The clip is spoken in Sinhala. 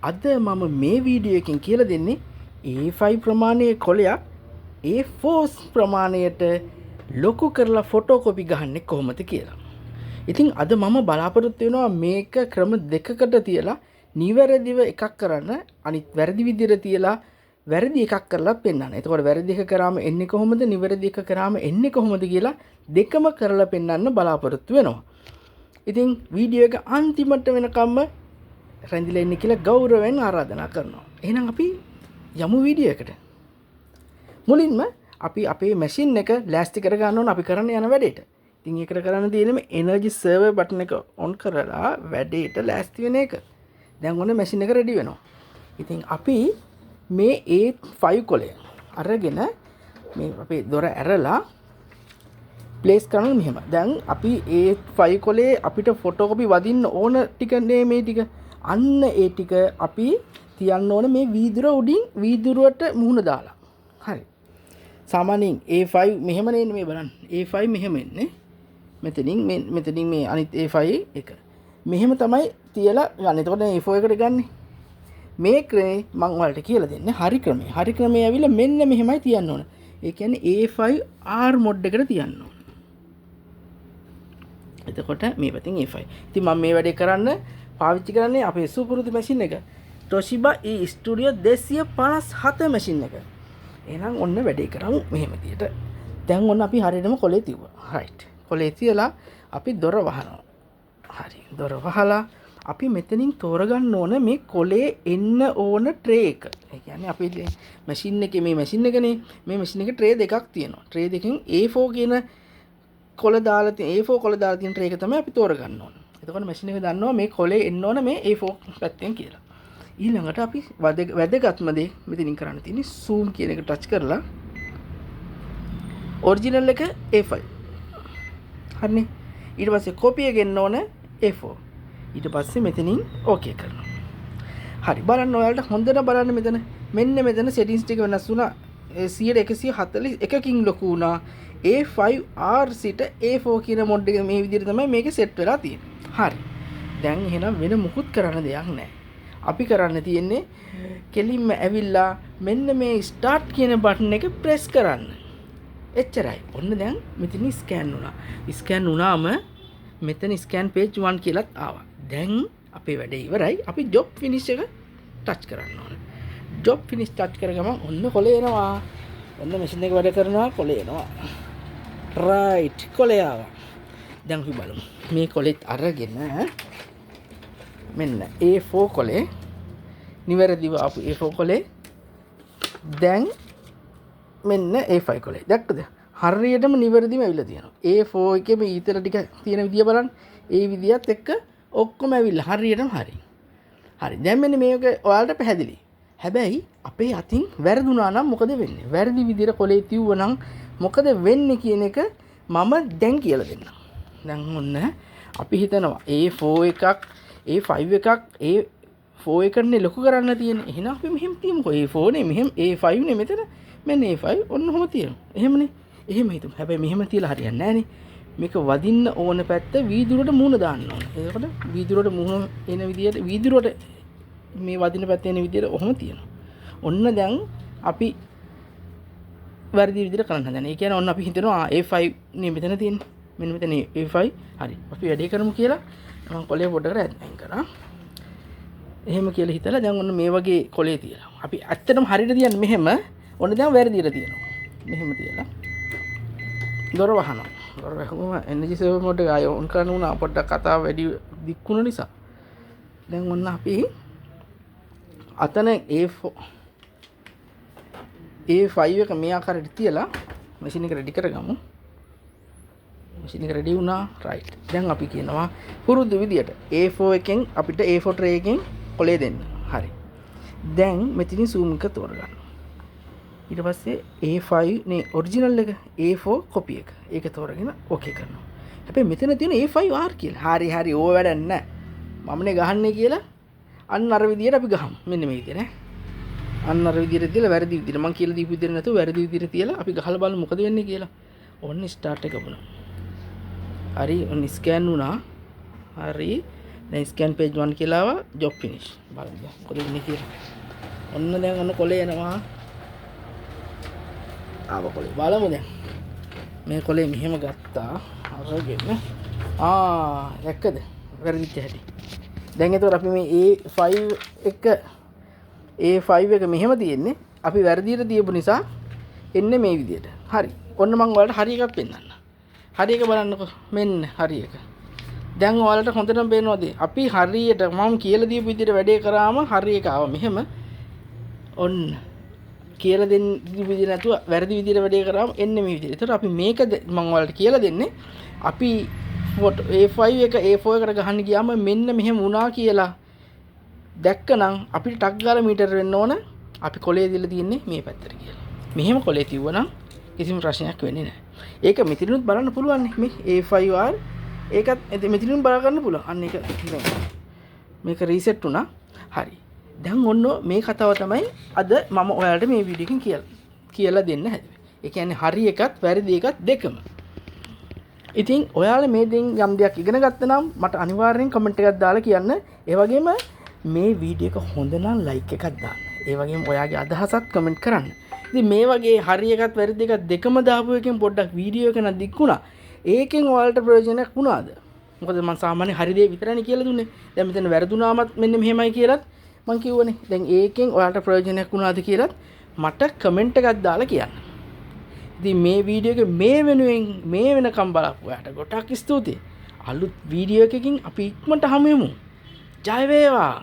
අද මම මේ වීඩියෝ එකෙන් කියලා දෙන්නේ A5 ප්‍රමාණයේ කොලයක් A4 ප්‍රමාණයට ලොකු කරලා ෆොටෝකොපි ගහන්නේ කොහොමද කියලා. ඉතින් අද මම බලාපොරොත්තු වෙනවා මේක ක්‍රම දෙකකට තියලා නිවැරදිව එකක් කරන්න අනිත් වැරදි විදිහට තියලා වැරදි එකක් කරලා පෙන්නන්න. එතකොට වැරදි එක කරාම එන්නේ කොහොමද නිවැරදි එක කරාම එන්නේ කොහොමද කියලා දෙකම කරලා පෙන්නන්න බලාපොරොත්තු වෙනවා. ඉතින් වීඩියෝ එක අන්තිමට වෙනකම්ම රැඳිලා ඉන්න කියලා ගෞරවයෙන් ආරාධනා කරනවා. එහෙනම් අපි යමු වීඩියෝ එකට. මුලින්ම අපි අපේ මැෂින් එක ලෑස්ති කර ගන්න ඕන අපි කරන්න යන වැඩේට. ඉතින් ඒකට කරන්න තියෙන්නේ මේ එනර්ජි සර්වර් බටන් එක ඔන් කරලා වැඩේට ලෑස්ති වෙන එක. දැන් ඔන්න මැෂින් එක රෙඩි වෙනවා. ඉතින් අපි මේ A5 කොලය අරගෙන මේ අපේ දොර ඇරලා ප්ලේස් කරනවා මෙහෙම. දැන් අපි A5 කොලේ අපිට ෆොටෝකොපි වදින්න ඕන ටික මේ ටික. අන්න ඒ ටික අපි තියන්න ඕන මේ වීදුර උඩින් වීදුරුවට මුහුණ දාලා. හරි. සාමාන්‍යයෙන් A5 මෙහෙම නේ මේ බලන්න. A5 මෙහෙම එන්නේ. මෙතනින් මේ අනිත් A5 එක. මෙහෙම තමයි තියලා ගන්න. එතකොට A4 එකට ගන්නෙ. මේ ක්‍රමේ මම ඔයාලට කියලා දෙන්නේ හරි ක්‍රමය. හරි ක්‍රමය ඇවිල්ලා මෙන්න මෙහෙමයි තියන්න ඕන. ඒ කියන්නේ A5R මොඩ් එකට තියන්න ඕන. එතකොට මේ පැත්තෙන් A5. ඉතින් මම මේ වැඩේ කරන්න පාවිච්චි කරන්නේ අපේ සුපුරුදු මැෂින් එක. Toshiba E Studio 257 මැෂින් එක. එහෙනම් ඔන්න වැඩේ කරමු මෙහෙම විදියට. දැන් ඔන්න අපි හරියටම කොලේ තියුවා. රයිට්. කොලේ තියලා අපි දොර වහනවා. හරි. දොර වහලා අපි මෙතනින් තෝරගන්න ඕන මේ කොලේ එන්න ඕන ට්‍රේ එක. ඒ කියන්නේ අපි මැෂින් එකේ මේ මැෂින් එකනේ මේ මැෂින් එකේ ට්‍රේ දෙකක් තියෙනවා. ට්‍රේ දෙකෙන් A4 කියන කොල දාලා තියෙන A4 කොල දාලා තියෙන ට්‍රේ එක තමයි අපි තෝරගන්න ඕන. එතකොට මැෂින් එක දන්නවා මේ කොලේ එන්න ඕන මේ A4 පැත්තෙන් කියලා. ඊළඟට අපි වැදගත්ම දේ මෙතනින් කරන්න තියෙන්නේ zoom කියන එක ටච් කරලා ඔරිජිනල් එක A5. හරිනේ. ඊට පස්සේ copy එක ගෙන්න ඕන A4. ඊට පස්සේ මෙතනින් OK කරනවා. හරි. බලන්න ඔයාලට හොඳට බලන්න මෙතන මෙන්න මෙතන settings ටික වෙනස් වුණා. 141කින් ලොකු වුණා. A5R සිට A4 කියන මොඩ් එක මේ විදිහට තමයි මේක සෙට් වෙලා තියෙන්නේ. හරි. දැන් එහෙනම් වෙන මුකුත් කරන්න දෙයක් නැහැ. අපි කරන්න තියෙන්නේ කෙලින්ම ඇවිල්ලා මෙන්න මේ ස්ටාර්ට් කියන බටන් එක ප්‍රෙස් කරන්න. එච්චරයි. ඔන්න දැන් මෙතන ස්කෑන් වුණා. ස්කෑන් වුණාම මෙතන ස්කෑන් page 1 කියලාත් ආවා. දැන් අපේ වැඩේ ඉවරයි. අපි job finish එක ටච් කරන්න ඕනේ. job finish ටච් කරගම ඔන්න කොලේ එනවා. ඔන්න මැෂින් එක වැඩ කරනවා කොලේ එනවා. right කොලේ ආවා. දැන් අපි බලමු. මේ කොලෙත් අරගෙන මෙන්න A4 කොලේ නිවැරදිව ආපු A4 කොලේ දැන් මෙන්න A5 කොලේ දැක්කද හරියටම නිවැරදිව ඇවිල්ලා තියෙනවා A4 එකේ මේ ඊතල ටික තියෙන විදිය බලන්න ඒ විදියත් එක්ක ඔක්කොම ඇවිල්ලා හරියටම හරි දැන් මෙන්න මේක ඔයාලට පැහැදිලි හැබැයි අපේ අතින් වැරදුනා නම් මොකද වෙන්නේ වැරදි විදියට කොලේ තියුවනම් මොකද වෙන්නේ කියන එක මම දැන් කියලා දෙන්නම් දැන් ඔන්න අපි හිතනවා A4 එකක් A5 එකක් A4 එකනේ ලොකු කරන්න තියෙන්නේ. එහෙනම් අපි මෙහෙම තියමුකෝ. A4 නේ මෙහෙම A5 නේ මෙතන. මෙන්න A5 ඔන්න ඔහම තියෙනවා. එහෙමනේ. එහෙම හිතමු. හැබැයි මෙහෙම තියලා හරියන්නේ නැහනේ. මේක වදින්න ඕන පැත්ත වීදුරුවට මුහුණ දාන්න ඕන. එතකොට වීදුරුවට මුහුණ එන විදියට වීදුරුවට මේ වදින පැත්ත එන විදියට ඔහම තියෙනවා. ඔන්න දැන් අපි වැරදි විදියට කරන්න හදන්නේ. ඒ කියන්නේ ඔන්න අපි හිතනවා A5 නේ මෙතන තියෙන්නේ. මෙන්න මෙතන A5 හරි. අපි වැඩේ කරමු කියලා මම කොලේ පොඩකට අයින් කරා. එහෙම කියලා හිතලා දැන් ඔන්න මේ වගේ කොලේ තියලා. අපි ඇත්තටම හරියට තියන්නේ මෙහෙම. ඔන්න දැන් වැරදියට තියනවා. මෙහෙම තියලා. දොර වහනවා. දොර වහුවම එනර්ජි සර්වර් මොඩ් එක ආයෙ ඔන් කරන්න උනා පොඩ්ඩක් කතාව වැඩි දික් වුණ නිසා. දැන් ඔන්න අපි අතන A5 එක මේ ආකාරයට තියලා මැෂින් එක රෙඩි කරගමු. මැෂින් එක රෙඩි වුණා. රයිට්. දැන් අපි කියනවා පුරුදු විදියට A4 එකෙන් අපිට A4 tray එකෙන් කොලේ දෙන්න. හරි. දැන් මෙතනින් zoom එක තෝරගන්න. ඊට පස්සේ A5 නේ ඔරිජිනල් එක A4 copy එක. ඒක තෝරගෙන OK කරනවා. හැබැයි මෙතන තියෙන A5R කියලා. හරි ඕව වැඩක් නැහැ. මමනේ ගහන්නේ කියලා අන්න අර විදියට අපි ගහමු. මෙන්න මේ විදියට නේ. අන්න අර විදියට තියලා වැරදි විදියට මම කියලා දීපු විදියට නැතුව වැරදි විදියට තියලා අපි ගහලා බලමු මොකද වෙන්නේ කියලා. ඔන්න ස්ටාර්ට් එක වුණා. හරි ඔන්න ස්කෑන් වුණා. හරි දැන් ස්කෑන් page 1 කියලා ආවා job finish බලන්න මොකද වෙන්නේ කියලා. ඔන්න දැන් ඔන්න කොලේ එනවා. ආව කොලේ බලමු දැන්. මේ කොලේ මෙහෙම ගත්තා අරගෙන දැක්කද වැරදිච්ච හැටි. දැන් එතකොට අපි මේ A5 එක මෙහෙම තියෙන්නේ අපි වැරදියට තියපු නිසා එන්නේ මේ විදියට. හරි. ඔන්න මම ඔයාලට හරි එකක් පෙන්නන්න. හරි එක බලන්නකෝ. මෙන්න හරි එක. දැන් ඔයාලට හොඳටම පේනවාද? අපි හරියට මම කියලා දීපු විදියට වැඩේ කරාම හරි එක ආවා. මෙහෙම ඔන්න කියලා දෙන්න විදිහ නැතුව වැරදි විදියට වැඩේ කරාම එන්නේ මේ විදියට. ඒතර අපි මේක මම ඔයාලට කියලා දෙන්නේ අපි A5 එක A4 එකට ගහන්න ගියාම මෙන්න මෙහෙම වුණා කියලා දැක්කනම් අපිට ටක් ගාලා මීටර වෙන්න ඕන අපි කොලේ දීලා තියෙන්නේ මේ පැත්තට කියලා. මෙහෙම කොලේ තියුවනම් කිසිම ප්‍රශ්නයක් වෙන්නේ නැහැ. ඒක මෙතනිනුත් බලන්න පුළුවන් මේ A5R ඒකත් මෙතනින් බල ගන්න පුළුවන්. අන්න ඒක මේක රීසෙට් වුණා. හරි. දැන් ඔන්න මේ කතාව තමයි අද මම ඔයාලට මේ වීඩියෝ එකෙන් කියලා දෙන්න හැදුවේ. ඒ කියන්නේ හරි එකත් වැරදි එකත් දෙකම. ඉතින් ඔයාලා මේ දෙයින් යම් දෙයක් ඉගෙන ගත්තා නම් මට අනිවාර්යෙන් කමෙන්ට් එකක් දාලා කියන්න. ඒ වගේම මේ වීඩියෝ එක හොඳ නම් ලයික් එකක් දාන්න. ඒ වගේම ඔයාගේ අදහසත් කමෙන්ට් කරන්න. ඉතින් මේ වගේ හරි එකත් වැරදි එකත් දෙකම දාපු එකෙන් පොඩ්ඩක් වීඩියෝ එක නම් දික්ුණා. ඒකෙන් ඔයාලට ප්‍රයෝජනයක් වුණාද? මොකද මම සාමාන්‍ය හරි දේ විතරනේ කියලා දුන්නේ. දැන් මෙතන වැරදුනාමත් මෙන්න මෙහෙමයි කියලාත් මම කිව්වනේ. දැන් ඒකෙන් ඔයාලට ප්‍රයෝජනයක් වුණාද කියලාත් මට කමෙන්ට් එකක් දාලා කියන්න. ඉතින් මේ වීඩියෝ එක මේ වෙනුවෙන් මේ වෙනකම් බලපු ඔයාට ගොඩක් ස්තුතියි. අලුත් වීඩියෝ එකකින් අපි ඉක්මනට හමු වෙමු. ජය වේවා.